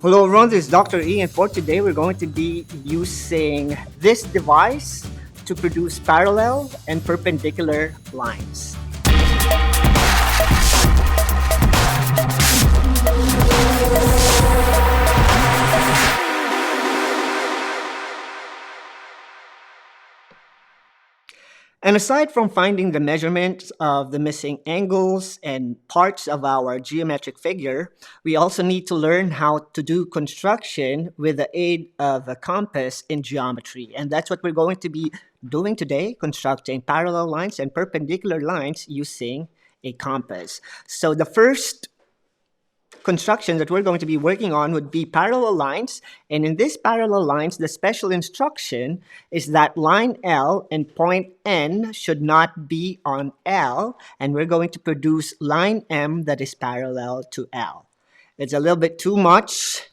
Hello everyone, this is Dr. E, and for today we're going to be using this device to produce parallel and perpendicular lines. And aside from finding the measurements of the missing angles and parts of our geometric figure, we also need to learn how to do construction with the aid of a compass in geometry. And that's what we're going to be doing today, constructing parallel lines and perpendicular lines using a compass. So the first construction that we're going to be working on would be parallel lines. And in this parallel lines, the special instruction is that line L and point N should not be on L. And we're going to produce line M that is parallel to L. It's a little bit too much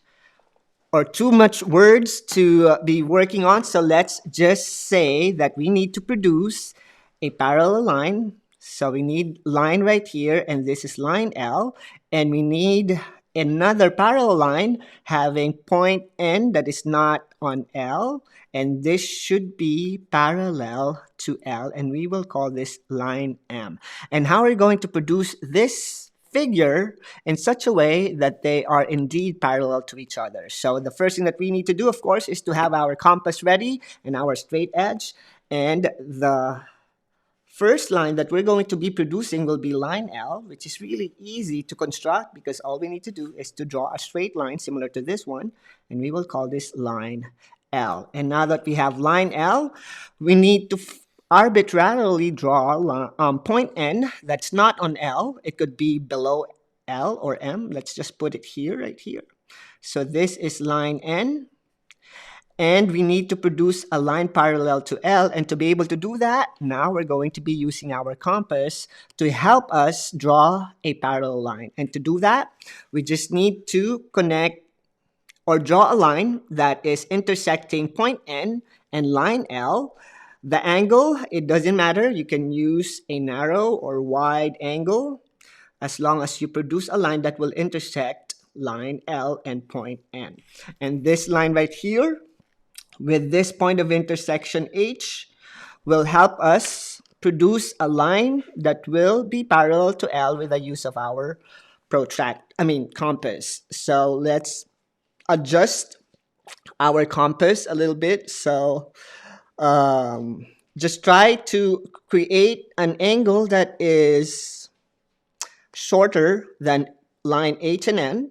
words to be working on. So let's just say that we need to produce a parallel line. So we need line right here, and this is line L. And we need another parallel line having point N that is not on L. And this should be parallel to L. And we will call this line M. And how are we going to produce this figure in such a way that they are indeed parallel to each other? So the first thing that we need to do, of course, is to have our compass ready and our straight edge. And the first line that we're going to be producing will be line L, which is really easy to construct because all we need to do is to draw a straight line similar to this one, and we will call this line L. And now that we have line L, we need to arbitrarily draw point N that's not on L. It could be below L or M. Let's just put it here, right here. So this is line N. And we need to produce a line parallel to L. And to be able to do that, now we're going to be using our compass to help us draw a parallel line. And to do that, we just need to connect or draw a line that is intersecting point N and line L. The angle, it doesn't matter. You can use a narrow or wide angle as long as you produce a line that will intersect line L and point N. And this line right here, with this point of intersection H, will help us produce a line that will be parallel to L with the use of our compass. So let's adjust our compass a little bit. So just try to create an angle that is shorter than line H and N.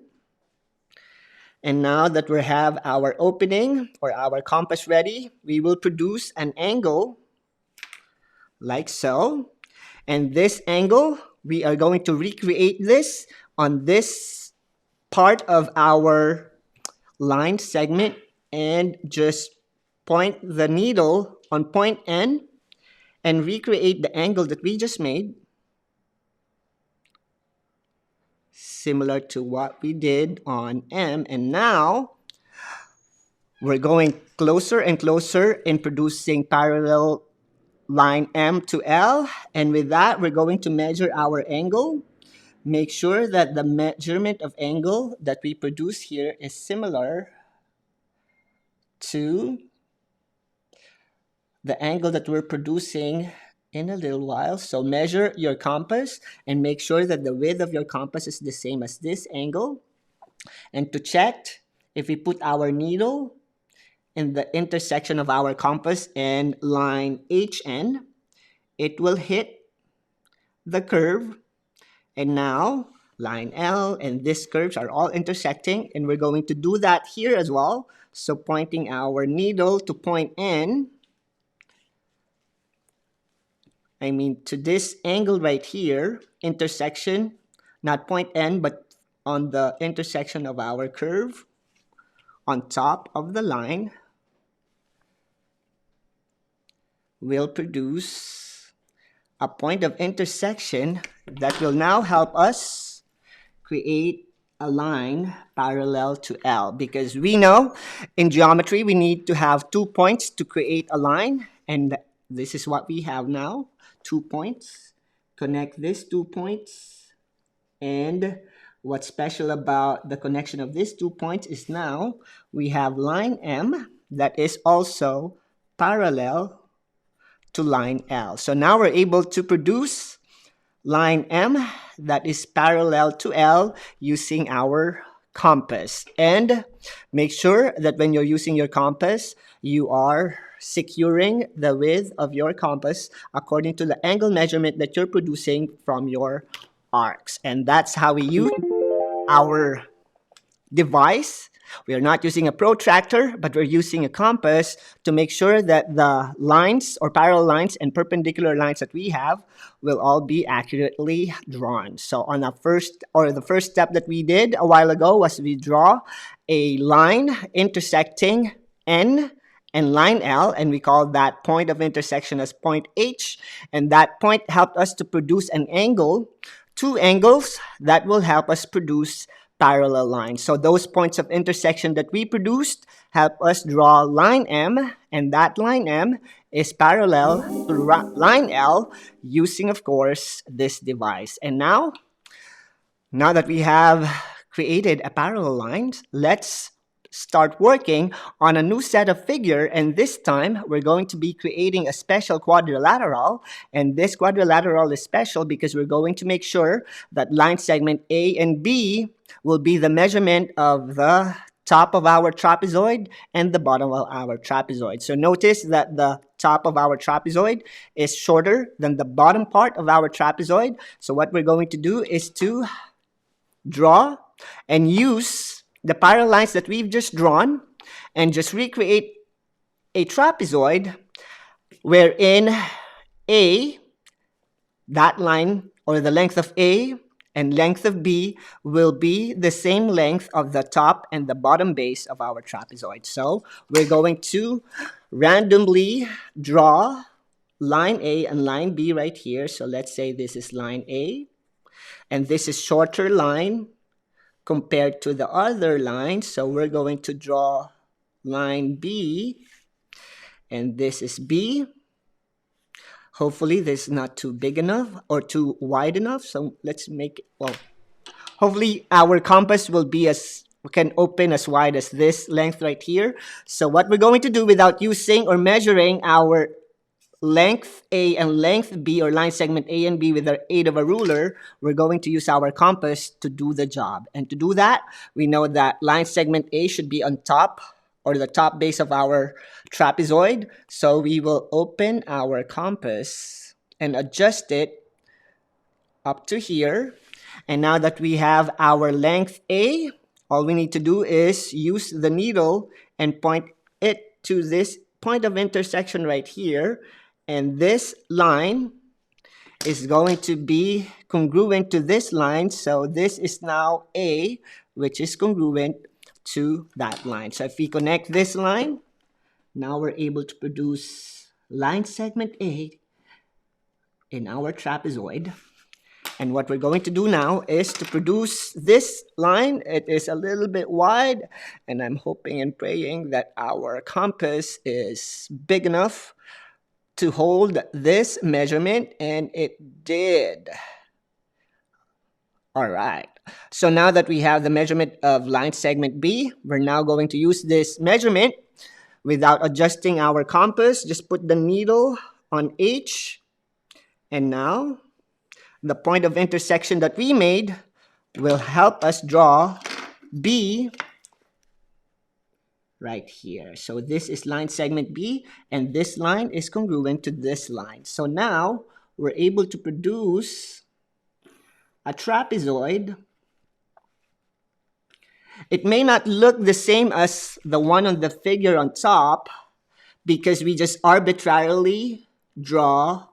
And now that we have our opening or our compass ready, we will produce an angle like so. And this angle, we are going to recreate this on this part of our line segment and just point the needle on point N and recreate the angle that we just made, similar to what we did on M. And now we're going closer and closer in producing parallel line M to L. And with that, we're going to measure our angle. Make sure that the measurement of angle that we produce here is similar to the angle that we're producing in a little while. So measure your compass and make sure that the width of your compass is the same as this angle. And to check, if we put our needle in the intersection of our compass and line HN, it will hit the curve. And now line L and this curves are all intersecting, and we're going to do that here as well. So pointing our needle to point N, to this angle right here, intersection, not point N, but on the intersection of our curve on top of the line, will produce a point of intersection that will now help us create a line parallel to L. Because we know in geometry, we need to have 2 points to create a line. And this is what we have now. 2 points. Connect these 2 points and What's special about the connection of these 2 points is now we have line M that is also parallel to line L. So now we're able to produce line M that is parallel to L using our compass. And make sure that when you're using your compass, you are securing the width of your compass according to the angle measurement that you're producing from your arcs. And that's how we use our device. We are not using a protractor, but we're using a compass to make sure that the lines or parallel lines and perpendicular lines that we have will all be accurately drawn. So on the first step that we did a while ago was we draw a line intersecting N and line L, and we call that point of intersection as point H, and that point helped us to produce an angle, two angles that will help us produce parallel lines. So those points of intersection that we produced help us draw line M, and that line M is parallel to line L using, of course, this device. And now that we have created a parallel line, let's start working on a new set of figure, and this time we're going to be creating a special quadrilateral, and this quadrilateral is special because we're going to make sure that line segment A and B will be the measurement of the top of our trapezoid and the bottom of our trapezoid. So notice that the top of our trapezoid is shorter than the bottom part of our trapezoid. So what we're going to do is to draw and use the parallel lines that we've just drawn and just recreate a trapezoid wherein A, that line or the length of A and length of B will be the same length of the top and the bottom base of our trapezoid. So we're going to randomly draw line A and line B right here. So let's say this is line A, and this is shorter line compared to the other line. So we're going to draw line B, and this is B. Hopefully this is not too big enough or too wide enough. So let's make it, well, hopefully our compass will be can open as wide as this length right here. So what we're going to do without using or measuring our length A and length B, or line segment A and B, with the aid of a ruler, we're going to use our compass to do the job. And to do that, we know that line segment A should be on top, or the top base of our trapezoid. So we will open our compass and adjust it up to here. And now that we have our length A, all we need to do is use the needle and point it to this point of intersection right here. And this line is going to be congruent to this line. So this is now A, which is congruent to that line. So if we connect this line, now we're able to produce line segment A in our trapezoid. And what we're going to do now is to produce this line. It is a little bit wide, and I'm hoping and praying that our compass is big enough to hold this measurement, and it did. All right. So now that we have the measurement of line segment B, we're now going to use this measurement without adjusting our compass. Just put the needle on H, and now the point of intersection that we made will help us draw B right here. So this is line segment B, and this line is congruent to this line. So now we're able to produce a trapezoid. It may not look the same as the one on the figure on top because we just arbitrarily draw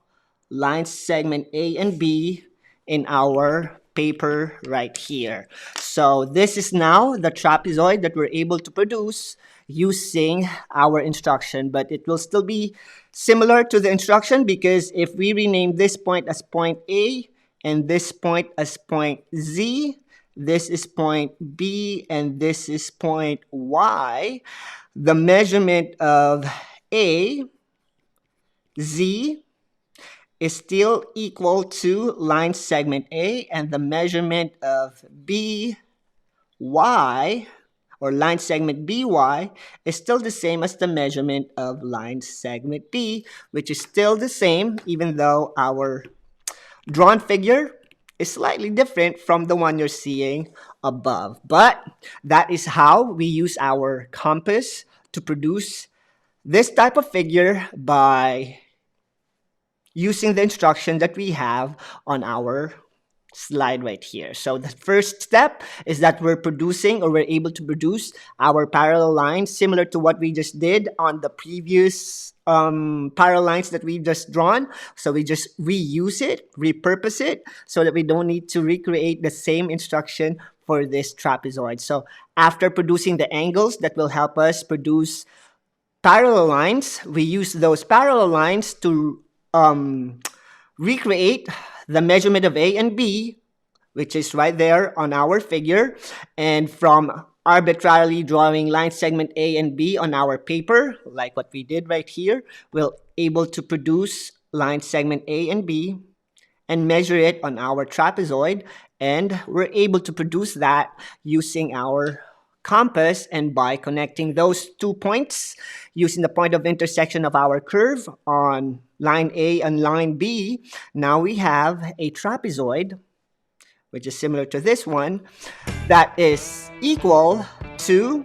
line segment A and B in our paper right here. So this is now the trapezoid that we're able to produce using our instruction, but it will still be similar to the instruction because if we rename this point as point A and this point as point Z, this is point B and this is point Y, the measurement of A, Z, is still equal to line segment A, and the measurement of BY, or line segment BY, is still the same as the measurement of line segment B, which is still the same even though our drawn figure is slightly different from the one you're seeing above. But that is how we use our compass to produce this type of figure by using the instruction that we have on our slide right here. So the first step is that we're able to produce our parallel lines similar to what we just did on the previous parallel lines that we've just drawn. So we just reuse it, repurpose it, so that we don't need to recreate the same instruction for this trapezoid. So after producing the angles that will help us produce parallel lines, we use those parallel lines to recreate the measurement of A and B, which is right there on our figure. And from arbitrarily drawing line segment A and B on our paper, like what we did right here, we're able to produce line segment A and B and measure it on our trapezoid. And we're able to produce that using our compass, and by connecting those 2 points using the point of intersection of our curve on line A and line B, now we have a trapezoid, which is similar to this one, that is equal to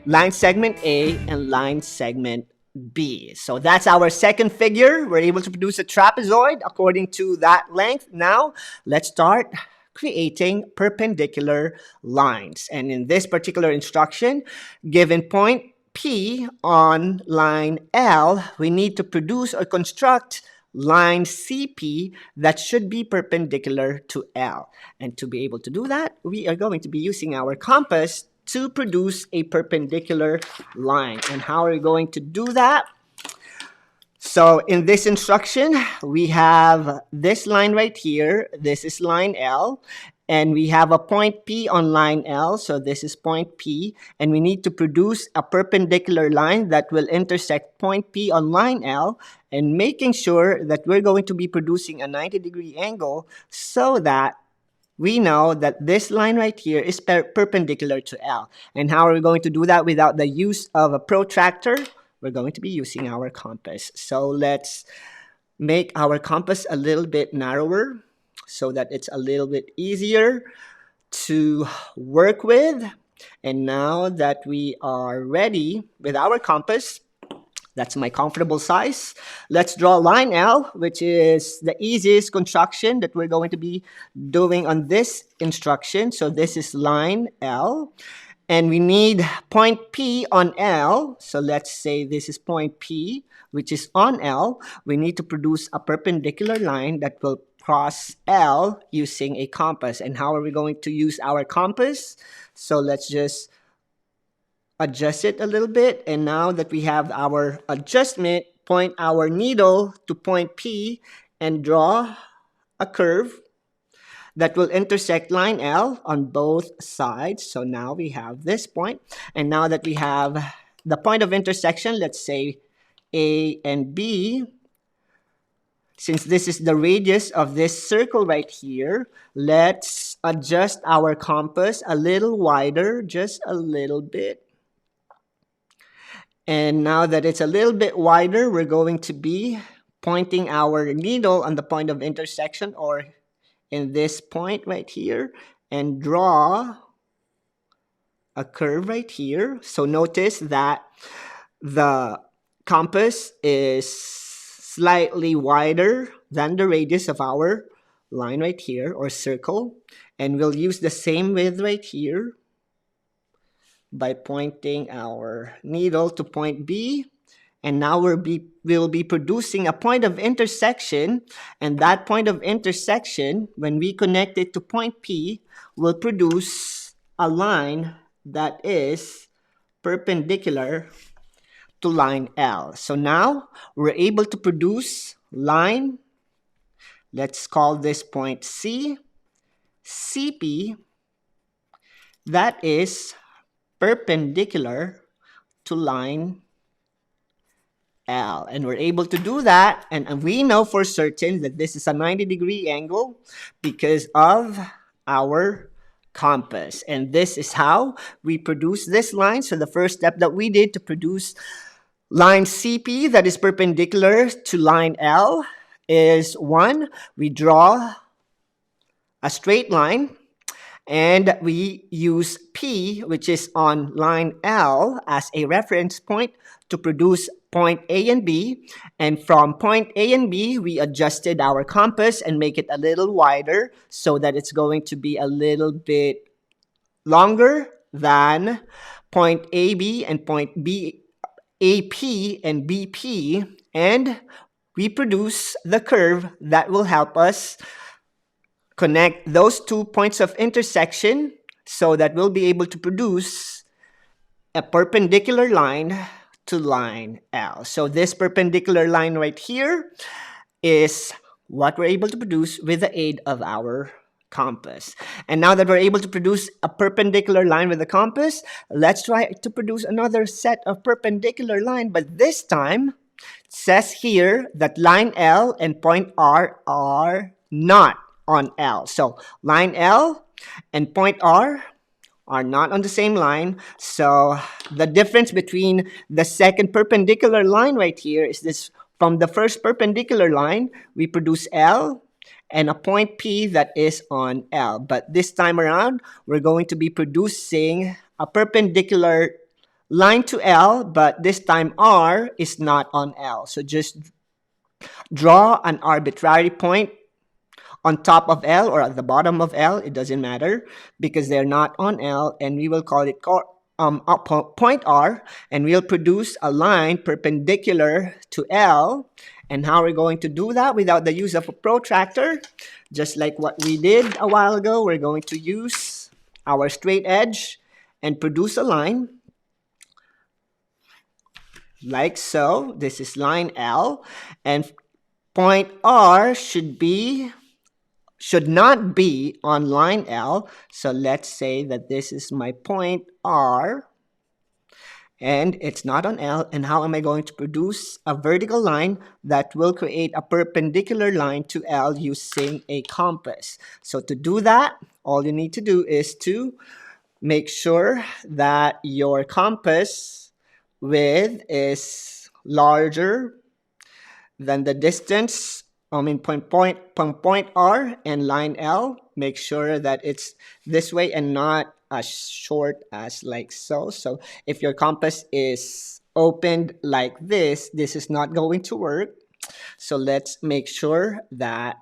line segment A and line segment B. So that's our second figure. We're able to produce a trapezoid according to that length. Now, let's start creating perpendicular lines. And in this particular instruction, given point P on line L, we need to produce or construct line CP that should be perpendicular to L. And to be able to do that, we are going to be using our compass to produce a perpendicular line. And how are we going to do that? So in this instruction, we have this line right here. This is line L. And we have a point P on line L. So this is point P. And we need to produce a perpendicular line that will intersect point P on line L, and making sure that we're going to be producing a 90-degree angle so that we know that this line right here is perpendicular to L. And how are we going to do that without the use of a protractor? We're going to be using our compass. So let's make our compass a little bit narrower so that it's a little bit easier to work with. And now that we are ready with our compass, that's my comfortable size, let's draw line L, which is the easiest construction that we're going to be doing on this instruction. So this is line L. And we need point P on L. So let's say this is point P, which is on L. We need to produce a perpendicular line that will cross L using a compass. And how are we going to use our compass? So let's just adjust it a little bit. And now that we have our adjustment, point our needle to point P and draw a curve that will intersect line L on both sides. So now we have this point. And now that we have the point of intersection, let's say A and B, since this is the radius of this circle right here, let's adjust our compass a little wider, just a little bit. And now that it's a little bit wider, we're going to be pointing our needle on the point of intersection, or in this point right here, and draw a curve right here. So notice that the compass is slightly wider than the radius of our line right here, or circle. And we'll use the same width right here by pointing our needle to point B. And now we'll be producing a point of intersection, and that point of intersection, when we connect it to point P, will produce a line that is perpendicular to line L. So now we're able to produce line, let's call this point C, CP, that is perpendicular to line L. And we're able to do that. And we know for certain that this is a 90-degree angle because of our compass. And this is how we produce this line. So the first step that we did to produce line CP that is perpendicular to line L is 1, we draw a straight line. And we use P, which is on line L, as a reference point to produce point A and B. And from point A and B, we adjusted our compass and make it a little wider so that it's going to be a little bit longer than point AB and point B, AP and BP. And we produce the curve that will help us connect those 2 points of intersection so that we'll be able to produce a perpendicular line to line L. So this perpendicular line right here is what we're able to produce with the aid of our compass. And now that we're able to produce a perpendicular line with the compass, let's try to produce another set of perpendicular line, but this time it says here that line L and point R are not on L. So line L and point R are not on the same line. So the difference between the second perpendicular line right here is this: from the first perpendicular line, we produce L and a point P that is on L. But this time around, we're going to be producing a perpendicular line to L, but this time R is not on L. So just draw an arbitrary point on top of L or at the bottom of L, it doesn't matter because they're not on L, and we will call it point R, and we'll produce a line perpendicular to L. And how we're going to do that without the use of a protractor, just like what we did a while ago, we're going to use our straight edge and produce a line like so. This is line L, and point R should not be on line L. So let's say that this is my point R and it's not on L. And how am I going to produce a vertical line that will create a perpendicular line to L using a compass? So to do that, all you need to do is to make sure that your compass width is larger than the distance from point R and line L. Make sure that it's this way and not as short as like so. So if your compass is opened like this is not going to work. So let's make sure that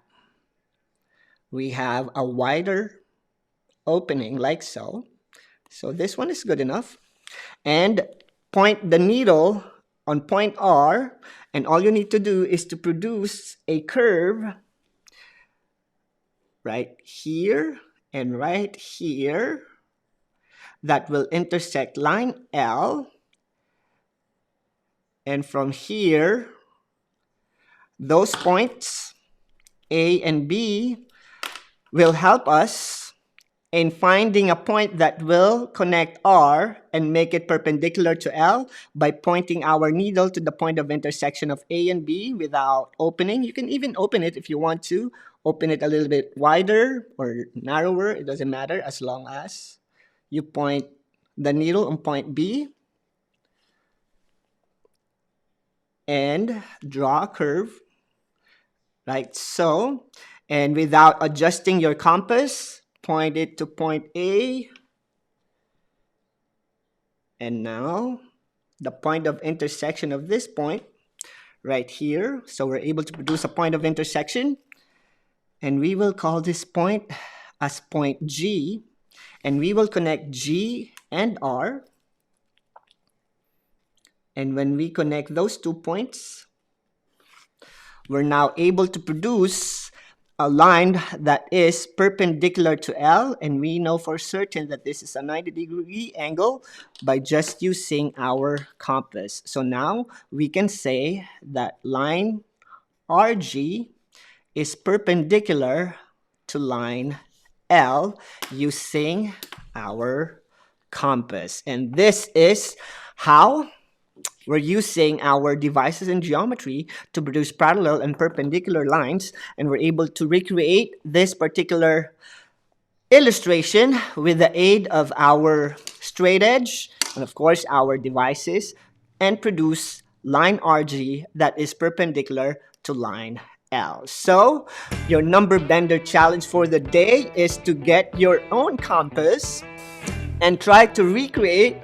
we have a wider opening like so. So this one is good enough. And point the needle on point R, and all you need to do is to produce a curve right here and right here that will intersect line L. And from here, those points A and B will help us in finding a point that will connect R and make it perpendicular to L by pointing our needle to the point of intersection of A and B without opening. You can even open it if you want to. Open it a little bit wider or narrower. It doesn't matter as long as you point the needle on point B and draw a curve like so. And without adjusting your compass, point it to point A. And now the point of intersection of this point right here. So we're able to produce a point of intersection. And we will call this point as point G. And we will connect G and R. And when we connect those 2 points, we're now able to produce a line that is perpendicular to L, and we know for certain that this is a 90-degree angle by just using our compass. So now we can say that line RG is perpendicular to line L using our compass. And this is how we're using our devices in geometry to produce parallel and perpendicular lines, and we're able to recreate this particular illustration with the aid of our straight edge and of course our devices, and produce line RG that is perpendicular to line L. So your number bender challenge for the day is to get your own compass and try to recreate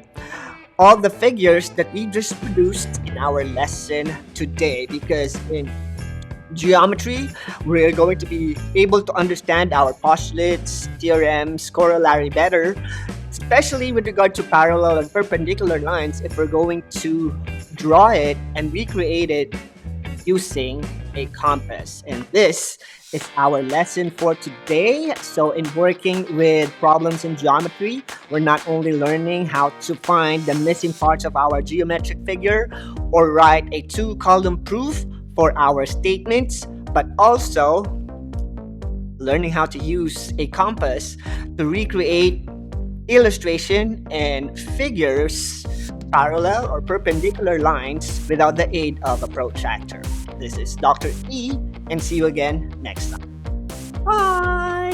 all the figures that we just produced in our lesson today, because in geometry, we're going to be able to understand our postulates, theorems, corollary better, especially with regard to parallel and perpendicular lines, if we're going to draw it and recreate it using a compass. And this is our lesson for today. So in working with problems in geometry, we're not only learning how to find the missing parts of our geometric figure or write a two-column proof for our statements, but also learning how to use a compass to recreate illustration and figures, parallel or perpendicular lines, without the aid of a protractor. This is Dr. E, and see you again next time. Bye!